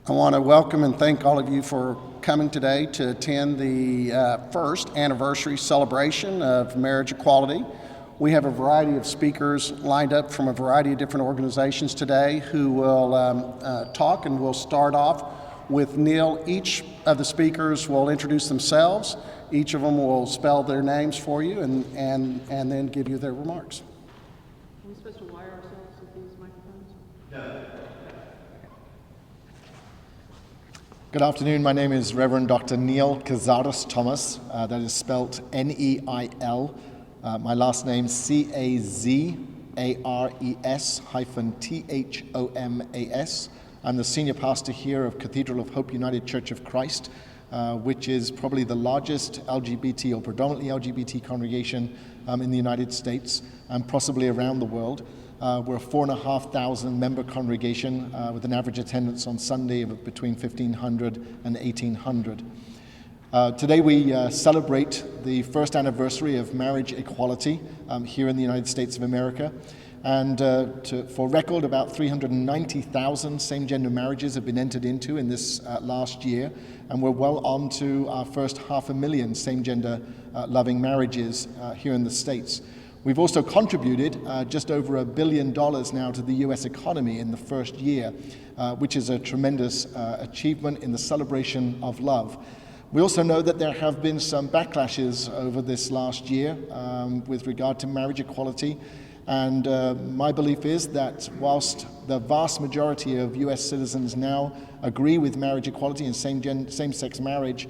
I want to welcome and thank all of you for coming today to attend the first anniversary celebration of marriage equality. We have a variety of speakers lined up from a variety of different organizations today who will talk, and we'll start off with Neil. Each of the speakers will introduce themselves. Each of them will spell their names for you and then give you their remarks. Are we supposed to wire ourselves with these microphones? No. Good afternoon. My name is Reverend Dr. Neil Cazares Thomas. That is spelled Neil. My last name Cazares-Thomas. I'm the senior pastor here of Cathedral of Hope United Church of Christ, which is probably the largest LGBT or predominantly LGBT congregation in the United States and possibly around the world. We're a 4,500 member congregation with an average attendance on Sunday of between 1,500 and 1,800. Today we celebrate the first anniversary of marriage equality here in the United States of America. And for record, about 390,000 same-gender marriages have been entered into in this last year, and we're well on to our first 500,000 same-gender loving marriages here in the States. We've also contributed just over $1 billion now to the U.S. economy in the first year, which is a tremendous achievement in the celebration of love. We also know that there have been some backlashes over this last year with regard to marriage equality. And my belief is that whilst the vast majority of U.S. citizens now agree with marriage equality and same-sex marriage,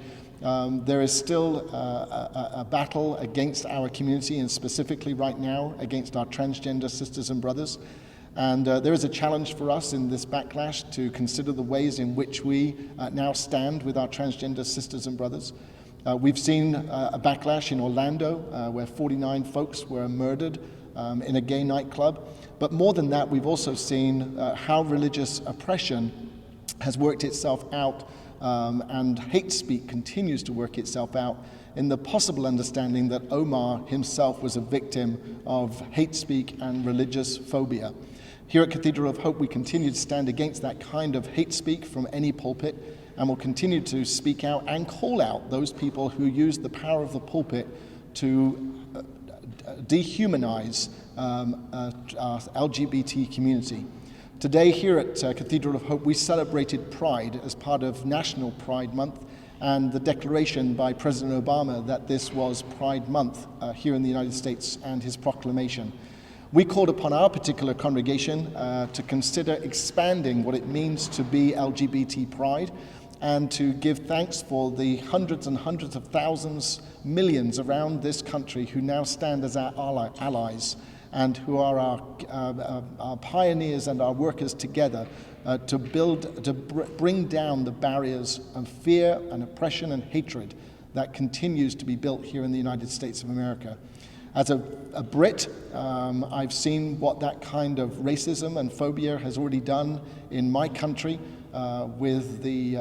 there is still a battle against our community, and specifically right now against our transgender sisters and brothers. And there is a challenge for us in this backlash to consider the ways in which we now stand with our transgender sisters and brothers. We've seen a backlash in Orlando where 49 folks were murdered in a gay nightclub. But more than that, we've also seen how religious oppression has worked itself out and hate speak continues to work itself out in the possible understanding that Omar himself was a victim of hate speak and religious phobia. Here at Cathedral of Hope, we continue to stand against that kind of hate speak from any pulpit, and will continue to speak out and call out those people who use the power of the pulpit to dehumanize our LGBT community. Today here at Cathedral of Hope, we celebrated Pride as part of National Pride Month and the declaration by President Obama that this was Pride Month here in the United States and his proclamation. We called upon our particular congregation to consider expanding what it means to be LGBT Pride and to give thanks for the hundreds and hundreds of thousands, millions around this country who now stand as our allies and who are our pioneers and our workers together to bring down the barriers of fear and oppression and hatred that continues to be built here in the United States of America. As a Brit, I've seen what that kind of racism and phobia has already done in my country with the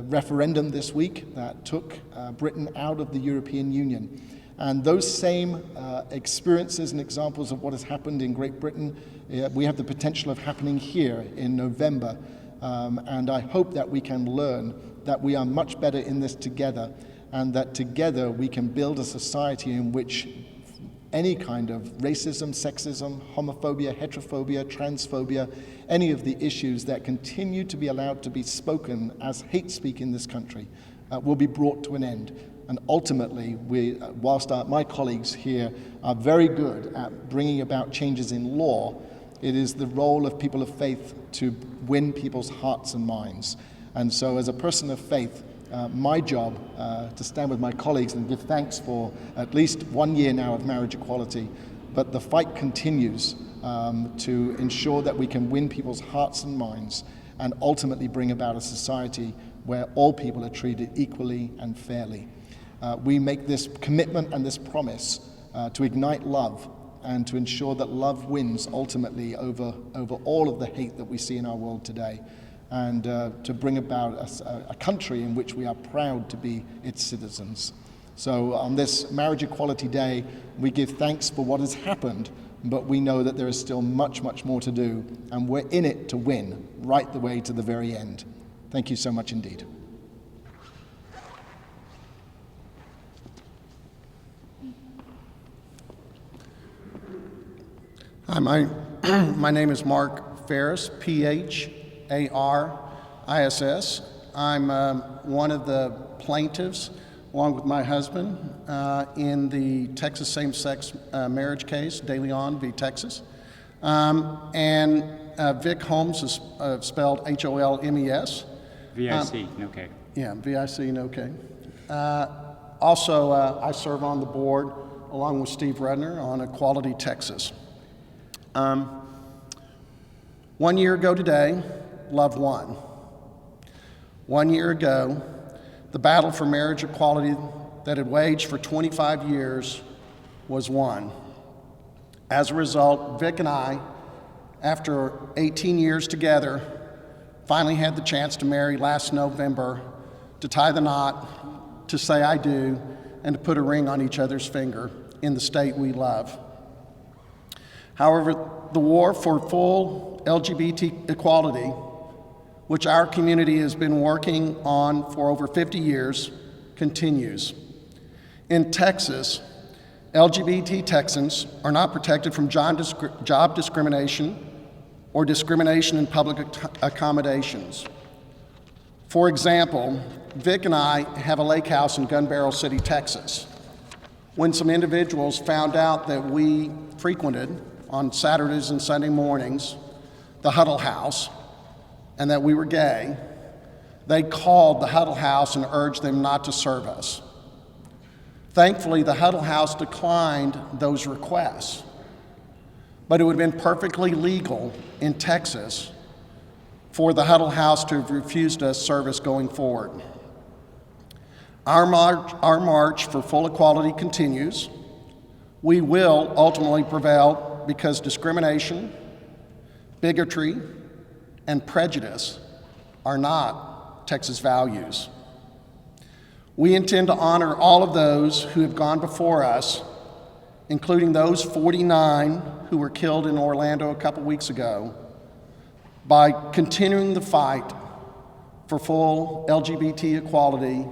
referendum this week that took Britain out of the European Union. And those same experiences and examples of what has happened in Great Britain, we have the potential of happening here in November. And I hope that we can learn that we are much better in this together, and that together we can build a society in which any kind of racism, sexism, homophobia, heterophobia, transphobia, any of the issues that continue to be allowed to be spoken as hate speak in this country will be brought to an end. And ultimately, whilst my colleagues here are very good at bringing about changes in law, it is the role of people of faith to win people's hearts and minds. And so as a person of faith, my job to stand with my colleagues and give thanks for at least 1 year now of marriage equality, but the fight continues to ensure that we can win people's hearts and minds and ultimately bring about a society where all people are treated equally and fairly. We make this commitment and this promise to ignite love and to ensure that love wins ultimately over all of the hate that we see in our world today, and to bring about a country in which we are proud to be its citizens. So on this Marriage Equality Day, we give thanks for what has happened, but we know that there is still much, much more to do, and we're in it to win, right the way to the very end. Thank you so much indeed. Hi, my name is Mark Ferris, P-H-A-R-I-S-S. I'm one of the plaintiffs, along with my husband, in the Texas same-sex marriage case, De Leon v. Texas. And Vic Holmes is spelled H-O-L-M-E-S. V-I-C, no K. Yeah, V-I-C, no K. Also, I serve on the board, along with Steve Redner, on Equality Texas. 1 year ago today, love won. 1 year ago, the battle for marriage equality that had waged for 25 years was won. As a result, Vic and I, after 18 years together, finally had the chance to marry last November, to tie the knot, to say I do, and to put a ring on each other's finger in the state we love. However, the war for full LGBT equality, which our community has been working on for over 50 years, continues. In Texas, LGBT Texans are not protected from job discrimination or discrimination in public accommodations. For example, Vic and I have a lake house in Gun Barrel City, Texas. When some individuals found out that we frequented, on Saturdays and Sunday mornings, the Huddle House, and that we were gay, they called the Huddle House and urged them not to serve us. Thankfully, the Huddle House declined those requests, but it would have been perfectly legal in Texas for the Huddle House to have refused us service going forward. Our march for full equality continues. We will ultimately prevail because discrimination, bigotry, and prejudice are not Texas values. We intend to honor all of those who have gone before us, including those 49 who were killed in Orlando a couple weeks ago, by continuing the fight for full LGBT equality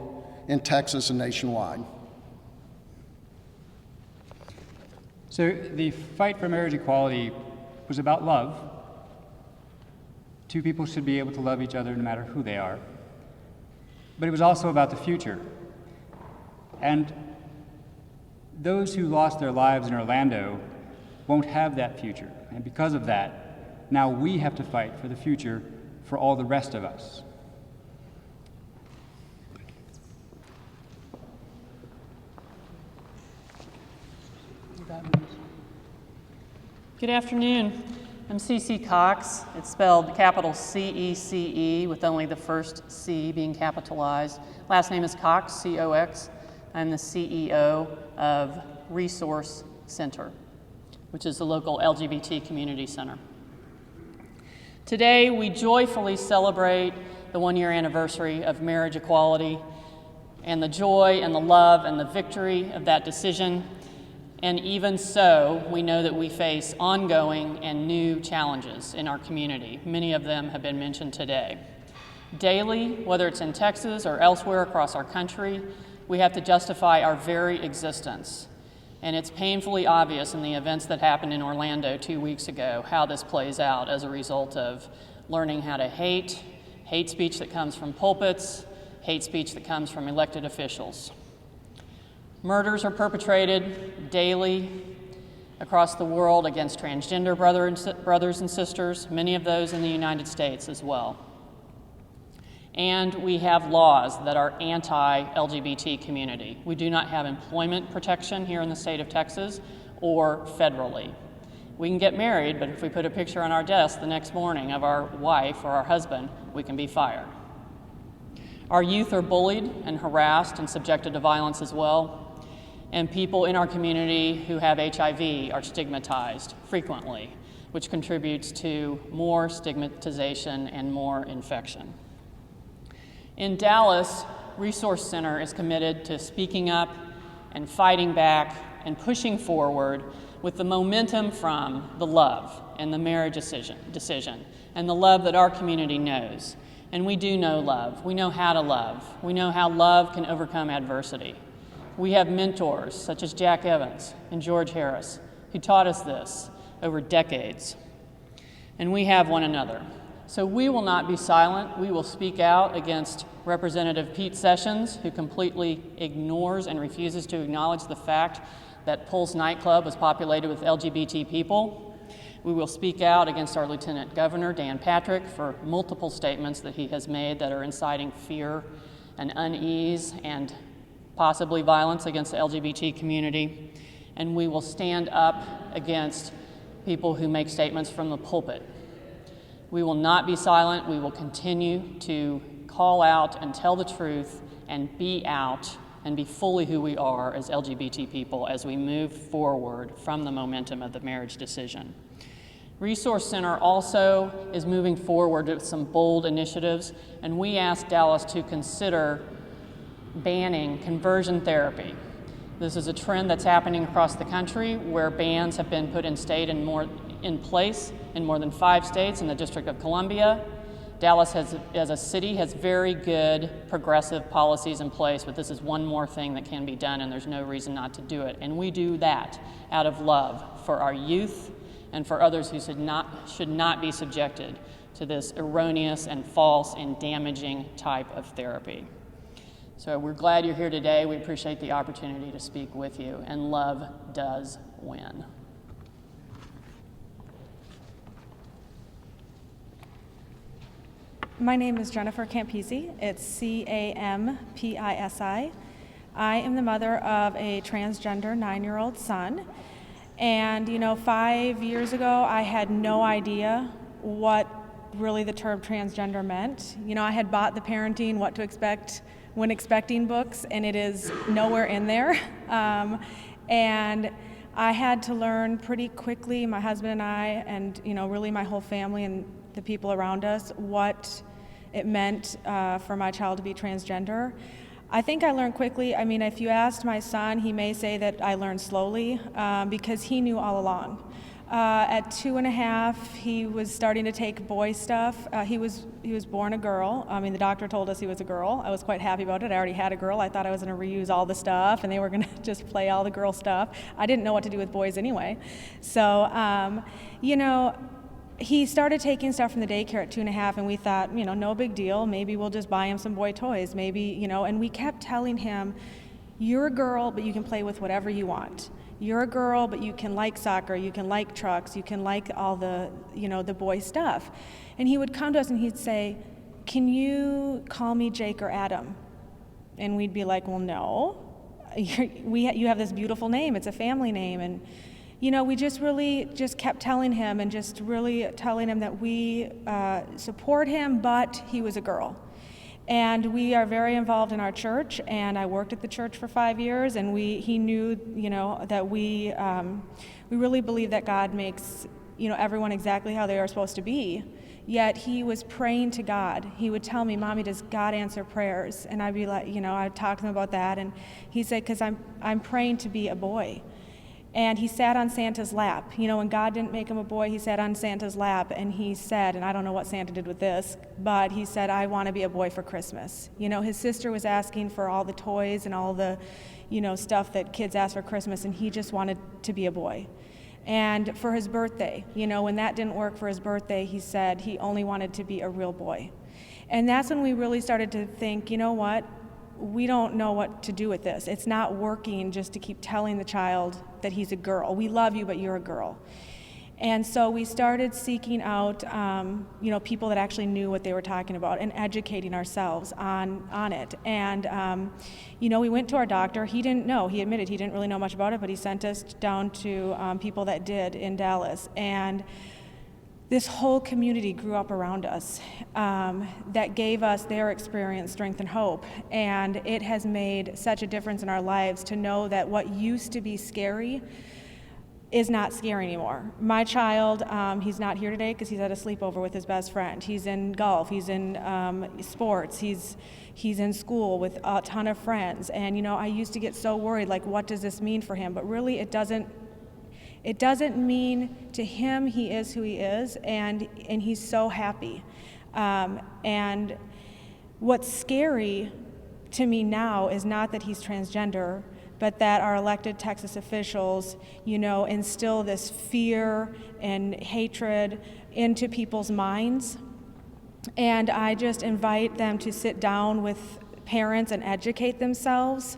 in Texas and nationwide. So the fight for marriage equality was about love. Two people should be able to love each other no matter who they are. But it was also about the future. And those who lost their lives in Orlando won't have that future. And because of that, now we have to fight for the future for all the rest of us. Good afternoon. I'm CC Cox. It's spelled capital C-E-C-E with only the first C being capitalized. Last name is Cox, C-O-X. I'm the CEO of Resource Center, which is the local LGBT community center. Today, we joyfully celebrate the 1-year anniversary of marriage equality and the joy and the love and the victory of that decision. And even so, we know that we face ongoing and new challenges in our community. Many of them have been mentioned today. Daily, whether it's in Texas or elsewhere across our country, we have to justify our very existence. And it's painfully obvious in the events that happened in Orlando 2 weeks ago how this plays out as a result of learning how to hate speech that comes from pulpits, hate speech that comes from elected officials. Murders are perpetrated daily across the world against transgender brothers and sisters, many of those in the United States as well. And we have laws that are anti-LGBT community. We do not have employment protection here in the state of Texas or federally. We can get married, but if we put a picture on our desk the next morning of our wife or our husband, we can be fired. Our youth are bullied and harassed and subjected to violence as well. And people in our community who have HIV are stigmatized frequently, which contributes to more stigmatization and more infection. In Dallas, Resource Center is committed to speaking up and fighting back and pushing forward with the momentum from the love and the marriage decision and the love that our community knows. And we do know love. We know how to love. We know how love can overcome adversity. We have mentors such as Jack Evans and George Harris who taught us this over decades. And we have one another. So we will not be silent. We will speak out against Representative Pete Sessions, who completely ignores and refuses to acknowledge the fact that Pulse nightclub was populated with LGBT people. We will speak out against our Lieutenant Governor, Dan Patrick, for multiple statements that he has made that are inciting fear and unease and possibly violence against the LGBT community. And we will stand up against people who make statements from the pulpit. We will not be silent. We will continue to call out and tell the truth and be out and be fully who we are as LGBT people as we move forward from the momentum of the marriage decision. Resource Center also is moving forward with some bold initiatives, and we asked Dallas to consider banning conversion therapy. This is a trend that's happening across the country where bans have been put in place in more than 5 states in the District of Columbia. Dallas as a city has very good progressive policies in place, but this is one more thing that can be done, and there's no reason not to do it. And we do that out of love for our youth and for others who should not be subjected to this erroneous and false and damaging type of therapy. So we're glad you're here today. We appreciate the opportunity to speak with you, and love does win. My name is Jennifer Campisi. It's Campisi. I am the mother of a transgender 9-year-old son. And 5 years ago, I had no idea what really the term transgender meant. I had bought the Parenting What to Expect When Expecting books, and it is nowhere in there. And I had to learn pretty quickly, my husband and I, and really my whole family and the people around us, what it meant for my child to be transgender. I think I learned quickly. I mean, if you asked my son, he may say that I learned slowly because he knew all along. At 2.5, he was starting to take boy stuff. He was born a girl. I mean, the doctor told us he was a girl. I was quite happy about it. I already had a girl. I thought I was going to reuse all the stuff, and they were going to just play all the girl stuff. I didn't know what to do with boys anyway. So, he started taking stuff from the daycare at 2.5, and we thought, no big deal. Maybe we'll just buy him some boy toys. Maybe, and we kept telling him, you're a girl, but you can play with whatever you want. You're a girl, but you can like soccer, you can like trucks, you can like all the, the boy stuff. And he would come to us and he'd say, can you call me Jake or Adam? And we'd be like, well, no. You have this beautiful name. It's a family name. And we just really kept telling him and just really telling him that we support him, but he was a girl. And we are very involved in our church, and I worked at the church for 5 years, and he knew, that we really believe that God makes, everyone exactly how they are supposed to be. Yet he was praying to God. He would tell me, Mommy, does God answer prayers? And I'd be like, I'd talk to him about that, and he said, because I'm praying to be a boy. And he sat on Santa's lap. When God didn't make him a boy, he sat on Santa's lap, and he said, and I don't know what Santa did with this, but he said, I want to be a boy for Christmas. His sister was asking for all the toys and all the, stuff that kids ask for Christmas, and he just wanted to be a boy. And for his birthday, when that didn't work for his birthday, he said he only wanted to be a real boy. And that's when we really started to think, what? We don't know what to do with this. It's not working just to keep telling the child that he's a girl. We love you, but you're a girl. And so we started seeking out, people that actually knew what they were talking about and educating ourselves on it. And, we went to our doctor. He didn't know. He admitted he didn't really know much about it, but he sent us down to people that did in Dallas. And this whole community grew up around us that gave us their experience, strength, and hope. And it has made such a difference in our lives to know that what used to be scary is not scary anymore. My child, he's not here today because he's at a sleepover with his best friend. He's in golf, he's in sports, he's in school with a ton of friends. And I used to get so worried, like, what does this mean for him? But really, it doesn't It doesn't mean to him he is who he is, and he's so happy. And what's scary to me now is not that he's transgender, but that our elected Texas officials, instill this fear and hatred into people's minds. And I just invite them to sit down with parents and educate themselves.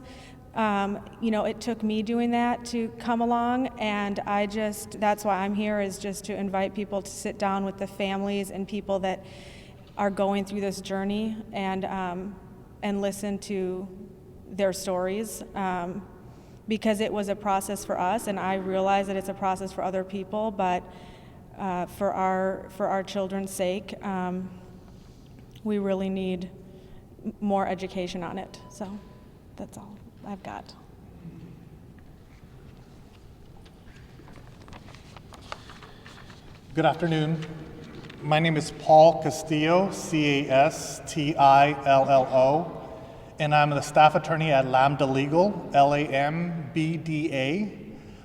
It took me doing that to come along, and that's why I'm here, is just to invite people to sit down with the families and people that are going through this journey and listen to their stories, because it was a process for us, and I realize that it's a process for other people, but for our children's sake, we really need more education on it. So that's all I've got. Good afternoon. My name is Paul Castillo, Castillo, and I'm the staff attorney at Lambda Legal, Lambda.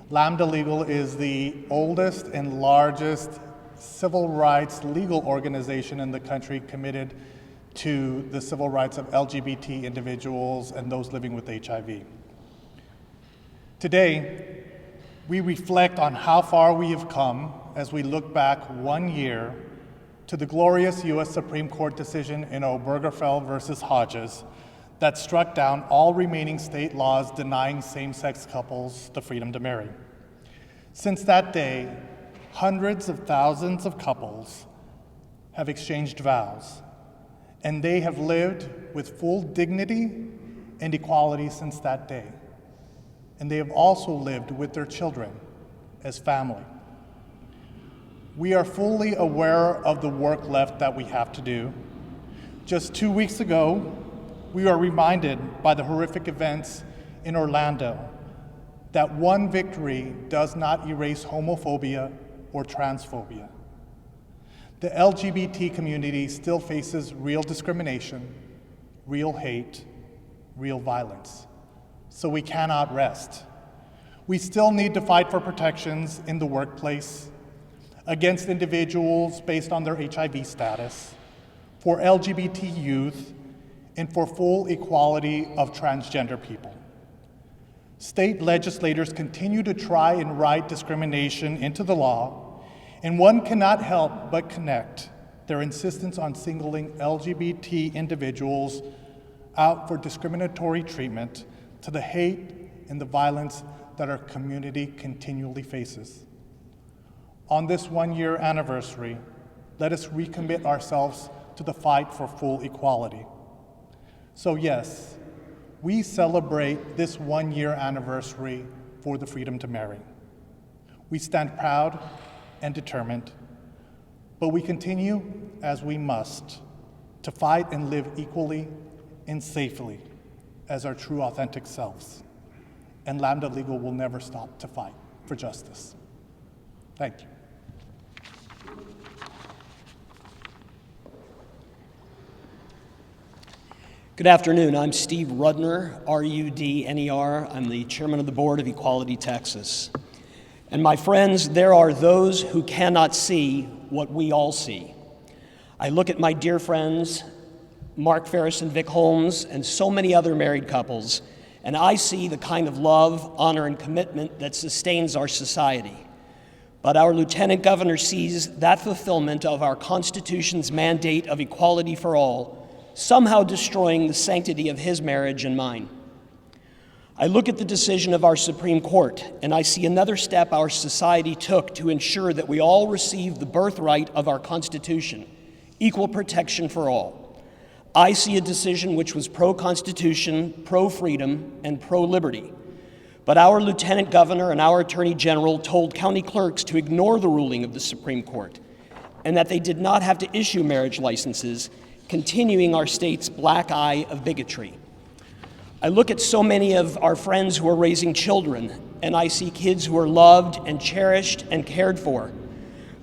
Lambda Legal is the oldest and largest civil rights legal organization in the country committed to the civil rights of LGBT individuals and those living with HIV. Today, we reflect on how far we have come as we look back 1 year to the glorious U.S. Supreme Court decision in Obergefell versus Hodges that struck down all remaining state laws denying same-sex couples the freedom to marry. Since that day, hundreds of thousands of couples have exchanged vows, and they have lived with full dignity and equality since that day. And they have also lived with their children as family. We are fully aware of the work left that we have to do. Just 2 weeks ago, we were reminded by the horrific events in Orlando that one victory does not erase homophobia or transphobia. The LGBT community still faces real discrimination, real hate, real violence. So we cannot rest. We still need to fight for protections in the workplace, against individuals based on their HIV status, for LGBT youth, and for full equality of transgender people. State legislators continue to try and write discrimination into the law, and one cannot help but connect their insistence on singling LGBT individuals out for discriminatory treatment to the hate and the violence that our community continually faces. On this 1 year anniversary, let us recommit ourselves to the fight for full equality. So yes, we celebrate this 1 year anniversary for the freedom to marry. We stand proud and determined, but we continue, as we must, to fight and live equally and safely as our true authentic selves. And Lambda Legal will never stop to fight for justice. Thank you. Good afternoon. I'm Steve Rudner, R-U-D-N-E-R. I'm the chairman of the board of Equality Texas. And my friends, there are those who cannot see what we all see. I look at my dear friends, Mark Ferris and Vic Holmes, and so many other married couples, and I see the kind of love, honor, and commitment that sustains our society. But our Lieutenant Governor sees that fulfillment of our Constitution's mandate of equality for all somehow destroying the sanctity of his marriage and mine. I look at the decision of our Supreme Court, and I see another step our society took to ensure that we all receive the birthright of our Constitution, equal protection for all. I see a decision which was pro-Constitution, pro-freedom, and pro-liberty. But our Lieutenant Governor and our Attorney General told county clerks to ignore the ruling of the Supreme Court, and that they did not have to issue marriage licenses, continuing our state's black eye of bigotry. I look at so many of our friends who are raising children, and I see kids who are loved and cherished and cared for.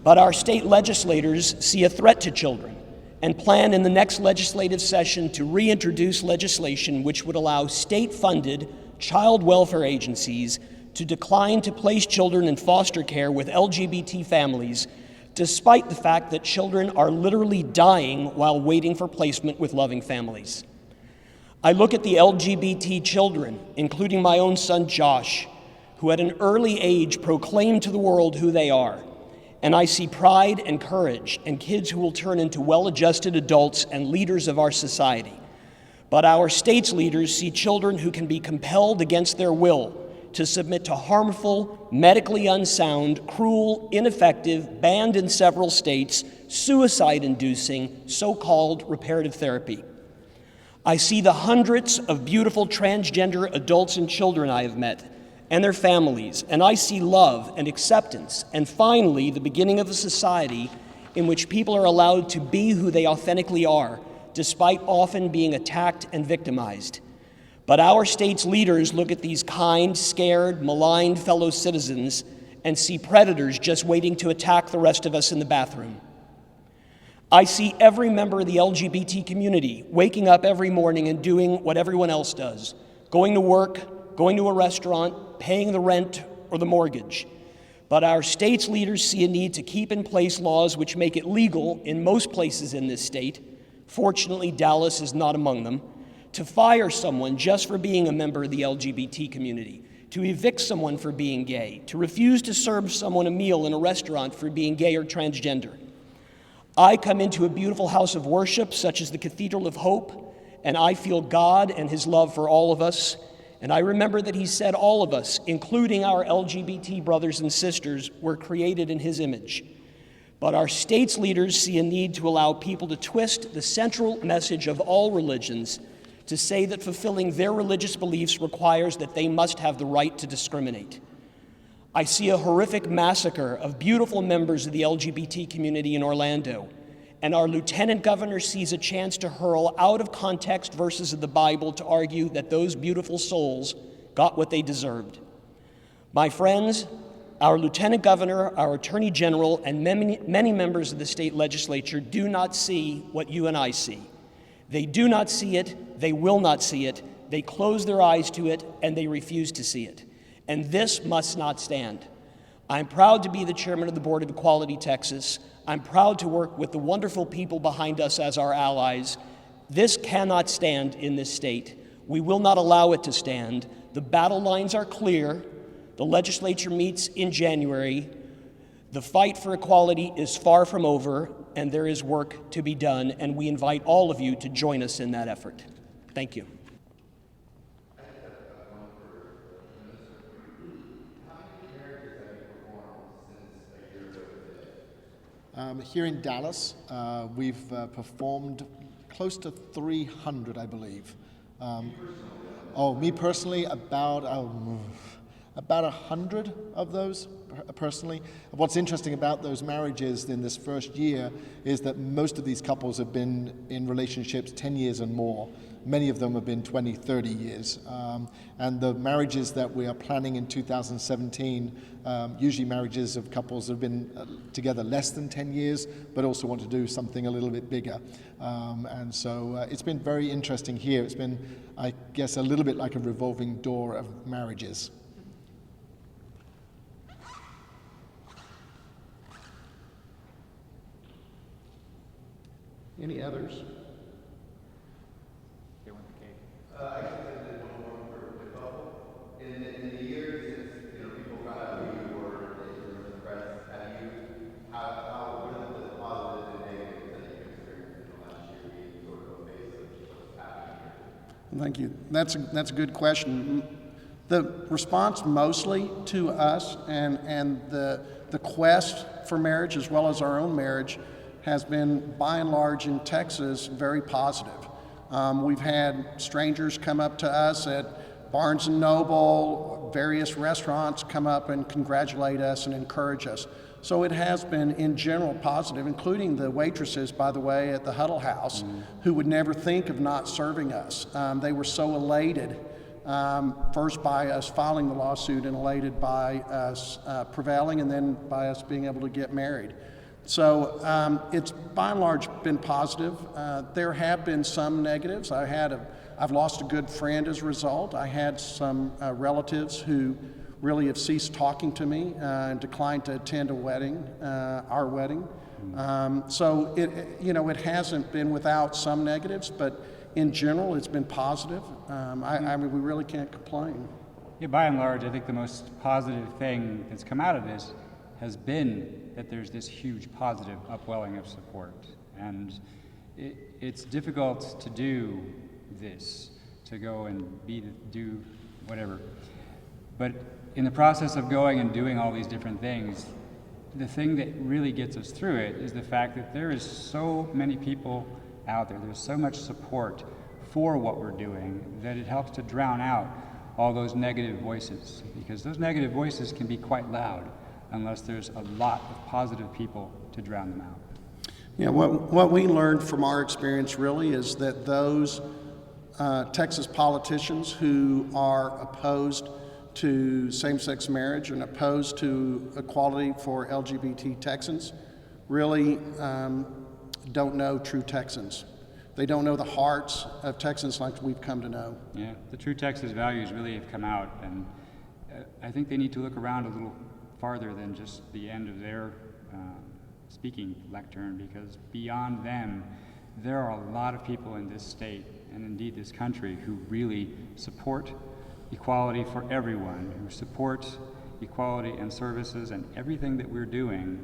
But our state legislators see a threat to children and plan in the next legislative session to reintroduce legislation which would allow state-funded child welfare agencies to decline to place children in foster care with LGBT families, despite the fact that children are literally dying while waiting for placement with loving families. I look at the LGBT children, including my own son Josh, who at an early age proclaimed to the world who they are, and I see pride and courage and kids who will turn into well-adjusted adults and leaders of our society. But our state's leaders see children who can be compelled against their will to submit to harmful, medically unsound, cruel, ineffective, banned in several states, suicide-inducing, so-called reparative therapy. I see the hundreds of beautiful transgender adults and children I have met and their families, and I see love and acceptance, and finally, the beginning of a society in which people are allowed to be who they authentically are, despite often being attacked and victimized. But our state's leaders look at these kind, scared, maligned fellow citizens and see predators just waiting to attack the rest of us in the bathroom. I see every member of the LGBT community waking up every morning and doing what everyone else does, going to work, going to a restaurant, paying the rent or the mortgage. But our state's leaders see a need to keep in place laws which make it legal in most places in this state, fortunately Dallas is not among them, to fire someone just for being a member of the LGBT community, to evict someone for being gay, to refuse to serve someone a meal in a restaurant for being gay or transgender. I come into a beautiful house of worship such as the Cathedral of Hope, and I feel God and His love for all of us, and I remember that He said all of us, including our LGBT brothers and sisters, were created in His image. But our state's leaders see a need to allow people to twist the central message of all religions to say that fulfilling their religious beliefs requires that they must have the right to discriminate. I see a horrific massacre of beautiful members of the LGBT community in Orlando, and our lieutenant governor sees a chance to hurl out-of-context verses of the Bible to argue that those beautiful souls got what they deserved. My friends, our lieutenant governor, our attorney general, and many members of the state legislature do not see what you and I see. They do not see it, they will not see it, they close their eyes to it, and they refuse to see it. And this must not stand. I'm proud to be the chairman of the Board of Equality Texas. I'm proud to work with the wonderful people behind us as our allies. This cannot stand in this state. We will not allow it to stand. The battle lines are clear. The legislature meets in January. The fight for equality is far from over, and there is work to be done, and we invite all of you to join us in that effort. Thank you. Here in Dallas, we've performed close to 300, I believe. Me personally, about 100 of those personally. What's interesting about those marriages in this first year is that most of these couples have been in relationships 10 years and more. Many of them have been 20, 30 years. And the marriages that we are planning in 2017, usually marriages of couples that have been together less than 10 years, but also want to do something a little bit bigger. And so it's been very interesting here. It's been, I guess, a little bit like a revolving door of marriages. Any others? I guess I did one more for the couple. In the years since people found out who you were in the press, what are the positives and negatives that you've experienced in the last year being sort of a face of what's happening here? Thank you. That's a good question. The response mostly to us and the quest for marriage as well as our own marriage has been, by and large in Texas, very positive. We've had strangers come up to us at Barnes & Noble, various restaurants come up and congratulate us and encourage us. So it has been, in general, positive, including the waitresses, by the way, at the Huddle House, who would never think of not serving us. They were so elated, first by us filing the lawsuit and elated by us prevailing and then by us being able to get married. So it's by and large been positive. There have been some negatives. I've lost a good friend as a result. I had some relatives who really have ceased talking to me and declined to attend a wedding, our wedding. So it hasn't been without some negatives, but in general, it's been positive. I mean, we really can't complain. Yeah, by and large, I think the most positive thing that's come out of this has been that there's this huge positive upwelling of support. And it's difficult to do this, to go and do whatever. But in the process of going and doing all these different things, the thing that really gets us through it is the fact that there is so many people out there, there's so much support for what we're doing that it helps to drown out all those negative voices, because those negative voices can be quite loud unless there's a lot of positive people to drown them out. Yeah, what we learned from our experience really is that those Texas politicians who are opposed to same-sex marriage and opposed to equality for LGBT Texans really don't know true Texans. They don't know the hearts of Texans like we've come to know. Yeah, the true Texas values really have come out, and I think they need to look around a little farther than just the end of their speaking lectern, because beyond them, there are a lot of people in this state, and indeed this country, who really support equality for everyone, who support equality and services and everything that we're doing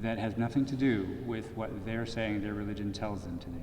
that has nothing to do with what they're saying their religion tells them to do.